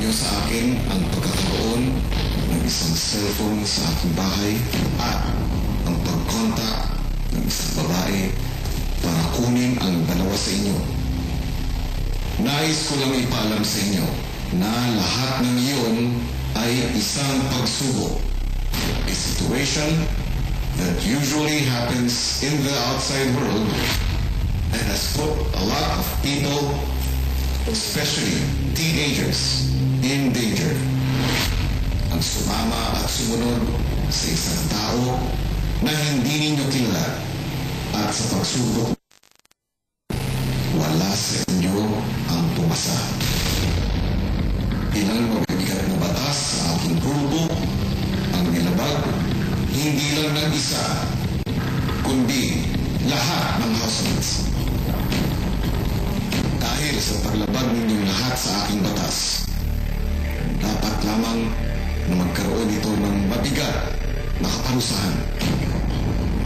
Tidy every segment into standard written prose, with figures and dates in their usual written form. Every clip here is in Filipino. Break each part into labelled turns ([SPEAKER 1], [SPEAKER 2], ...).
[SPEAKER 1] niyo sa akin ang pagkakaroon ng isang cellphone sa aking bahay at ang pag-contact ng isang babae para kunin ang dalawa sa inyo. Nais ko lang ipaalam sa inyo na lahat ng iyon ay isang pagsubok. A situation that usually happens in the outside world and has put a lot of people, especially teenagers, in danger. Ang sumama at sumunod sa isang tao na hindi ninyo kilala at sa pagsubok, wala sa inyo ang pumasa. Ilang mabibigat na batas sa aking grupo ang nilabag, hindi lang ng isa, kundi lahat ng housemates. Dahil sa paglabag ninyong lahat sa aking batas, dapat lamang na magkaroon ito ng mabigat na kaparusahan.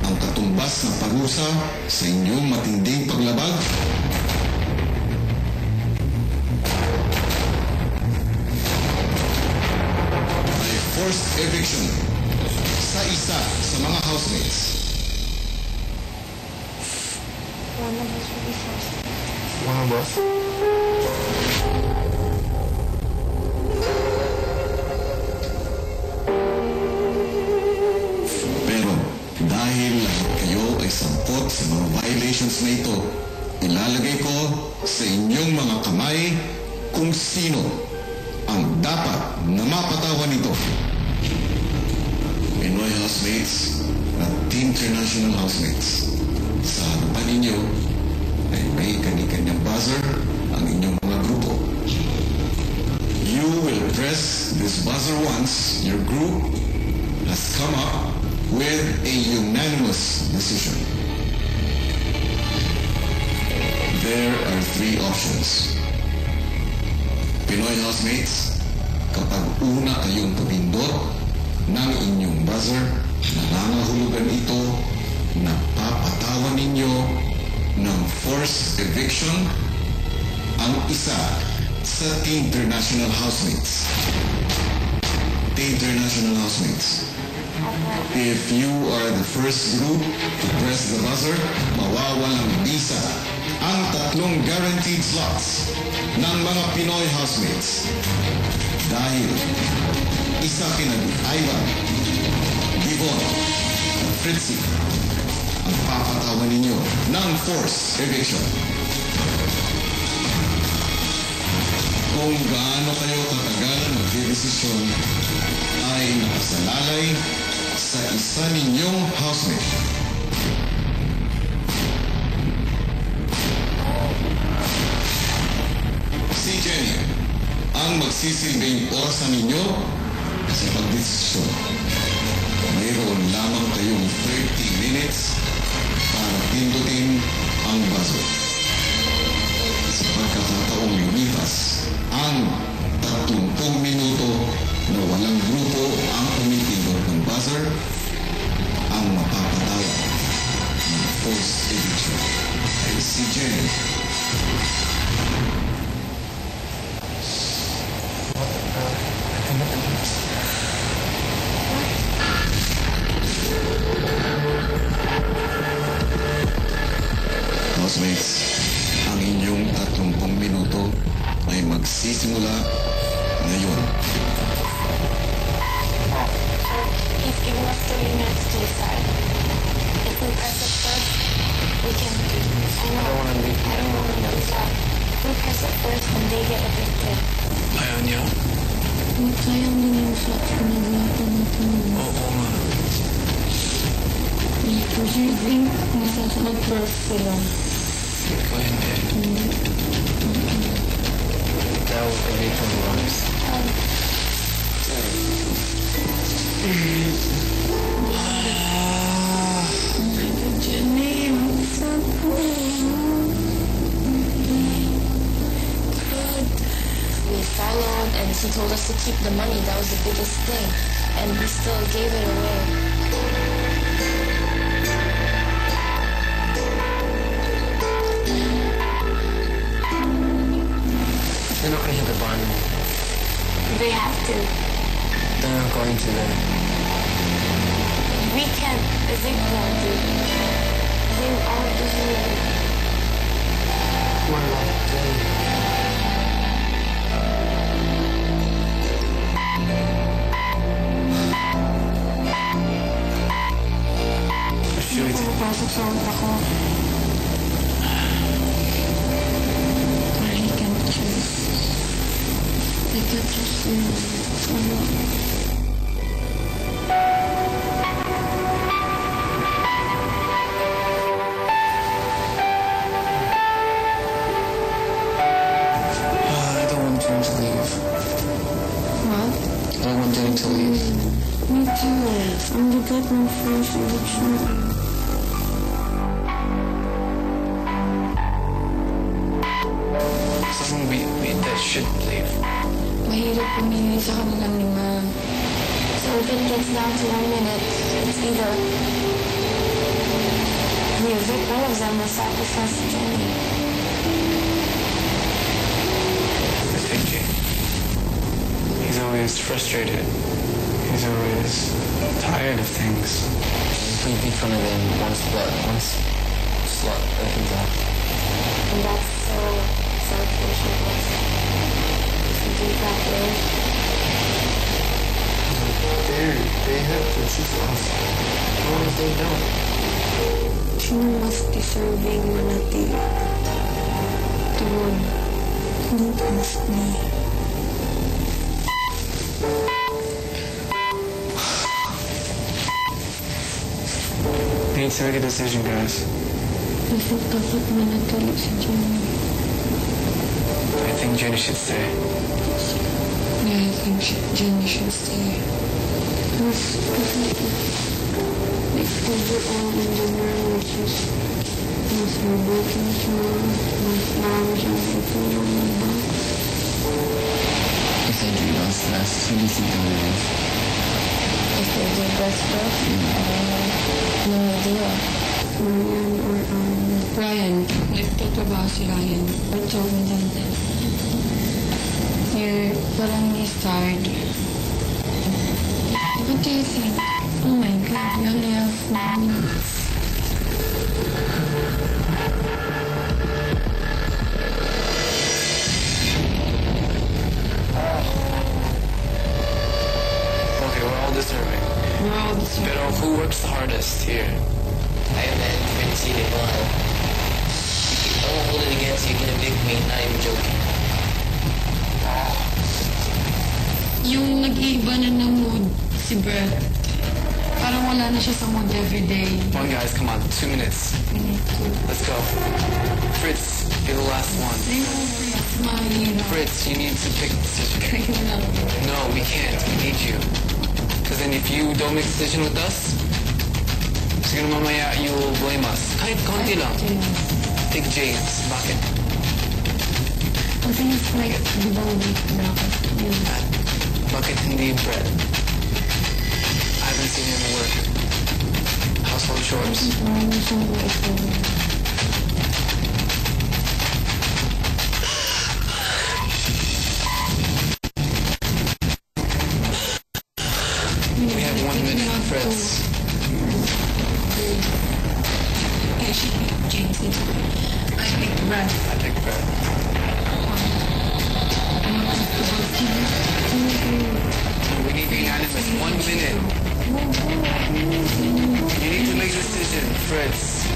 [SPEAKER 1] Ang katumbas na parusa sa inyong matinding paglabag ay forced eviction sa isa sa mga housemates.
[SPEAKER 2] One of us will be forced.
[SPEAKER 3] One of us?
[SPEAKER 1] Pero dahil lahat kayo ay sampot sa mga violations na ito, ilalagay ko sa inyong mga kamay kung sino ang dapat na mapatawan nito. Pinoy housemates at international housemates, sa harapan ninyo ay may kani-kanyang buzzer ang inyong mga grupo. You will press this buzzer once your group has come up with a unanimous decision. There are three options. Pinoy housemates, kapag una kayong pumindot ng inyong buzzer, nangangahulugan ito na papatawan ninyo ng forced eviction ang isa sa international housemates. International housemates. If you are the first group to press the buzzer, mawawalang visa ang tatlong guaranteed slots ng mga Pinoy housemates. Dahil isa kina Ivan, Divon, at Fritzy ang papatawan ninyo ng forced eviction. Kung gaano kayo katagal magdedesisyon ay nakasalalay sa isa ninyong housemate. Si Jenny ang magsisilbing orasan ninyo sa pagdesisyon. Mayroon lamang kayong 30 minutes para pindutin ang buzzer. Sa pagkakataong lumipas ang 30 minuto na walang grupo ang pumipindot ng buzzer, ang mapapataya ng forced eviction ay si Jenny. Housemates, ang inyong 30 minuto ay magsisimula ngayon.
[SPEAKER 2] He's given us 30 minutes to decide. If we press it first, we can... I don't want to lose out. If we press it first, then they get evicted.
[SPEAKER 3] Ayaw niya?
[SPEAKER 4] Sayang din yung slots ko na lahat natin.
[SPEAKER 3] Oo nga.
[SPEAKER 4] Do you think masasagot first sila?
[SPEAKER 3] Ikaw hindi. That was a bit of worms.
[SPEAKER 4] Jenny, I'm so
[SPEAKER 2] We followed, and he told us to keep the money. That was the biggest thing. And we still gave it away.
[SPEAKER 3] You're not gonna hit the button.
[SPEAKER 2] They have to.
[SPEAKER 3] They're not going to then.
[SPEAKER 2] We can't. They won't do. They all do.
[SPEAKER 3] What about them? Shoot.
[SPEAKER 4] Pumapasok sa utak ko. I can't choose. I can't choose him. Wala.
[SPEAKER 3] I don't want Jen to leave.
[SPEAKER 4] What?
[SPEAKER 3] I don't want Jen to leave.
[SPEAKER 4] Me too. I'm the good one first election.
[SPEAKER 3] Someone we that should leave.
[SPEAKER 4] Mahirap pumili sa kanilang lima.
[SPEAKER 2] So if it gets down to 1 minute, it's either we evict one of them or sacrifice Jenny.
[SPEAKER 3] I think Jane. He's always frustrated. He's always tired of things. If we beat one of them, one slot opens up.
[SPEAKER 2] And that's so selfish of us. If we do it that way.
[SPEAKER 3] They have to choose us. What if they don't?
[SPEAKER 4] Sino mas deserving na the one? Don't ask me.
[SPEAKER 3] We need to make a decision, guys.
[SPEAKER 4] I think dapat manatili si Jenny.
[SPEAKER 3] I think Jenny should stay.
[SPEAKER 4] Yeah, I think Jenny should stay. Mas, like, overall in general, which is mas mabuting siya, mas marami siyang itulong na ba?
[SPEAKER 3] If they do us less, who do you think they will leave?
[SPEAKER 2] If they do best stuff, no idea.
[SPEAKER 4] Ryan or, Ryan. Nagtatrabaho si Ryan. I told me that. Parang he's tired. What do you think? Oh my God, we only have 4 minutes.
[SPEAKER 3] Okay, we're all deserving.
[SPEAKER 4] We're all the same.
[SPEAKER 3] Pero who works the hardest here?
[SPEAKER 5] Iron Man, Vinci, Devon. I won't hold it against you. You're gonna pick me. Not even joking.
[SPEAKER 4] Yung nag-iiba na ng mood, si Brett. Parang wala na siya sa mood everyday.
[SPEAKER 3] Come on, guys, come on. 2 minutes. Let's go. Fritz, you're the last one.
[SPEAKER 4] Mahirap.
[SPEAKER 3] Fritz, you need to pick a decision.
[SPEAKER 4] Kayo lang.
[SPEAKER 3] No, we can't. We need you. Because then if you don't make a decision with us, siguro mamaya you will blame us. Kahit konti lang. Take James. Bakit?
[SPEAKER 4] Kasi it's like, di ba week na ako?
[SPEAKER 3] Bakit hindi Brett? I haven't seen him work. Household chores.
[SPEAKER 4] Marami siyang ito.
[SPEAKER 3] We have 1 minute, Fritz.
[SPEAKER 4] I should pick James. I pick Brett.
[SPEAKER 3] I pick Brett. We need unanimous. 1 minute. You need to make a decision, Fritz.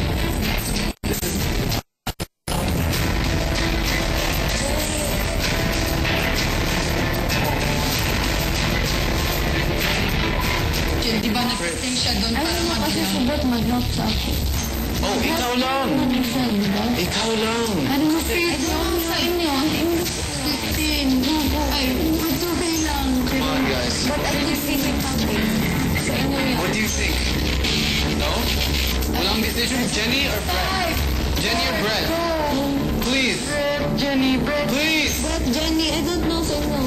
[SPEAKER 4] Di ba nag-stay siya doon para mag-help?
[SPEAKER 2] Ba't mag-help sa ako?
[SPEAKER 3] Oh, ikaw lang.
[SPEAKER 2] Isa, di ba?
[SPEAKER 3] Ikaw lang.
[SPEAKER 4] Ano mo, Fritz? Ano sa inyo? 15. Ay, ito kayo lang.
[SPEAKER 3] Come on, guys.
[SPEAKER 2] But I can see the topic. Sa inyo yan.
[SPEAKER 3] What do you think? No? Walang decision? Jenny or Brett? Jenny or Brett? Please.
[SPEAKER 4] Jenny, Brett.
[SPEAKER 3] Please.
[SPEAKER 4] Brett, Jenny, I don't know sa inyo.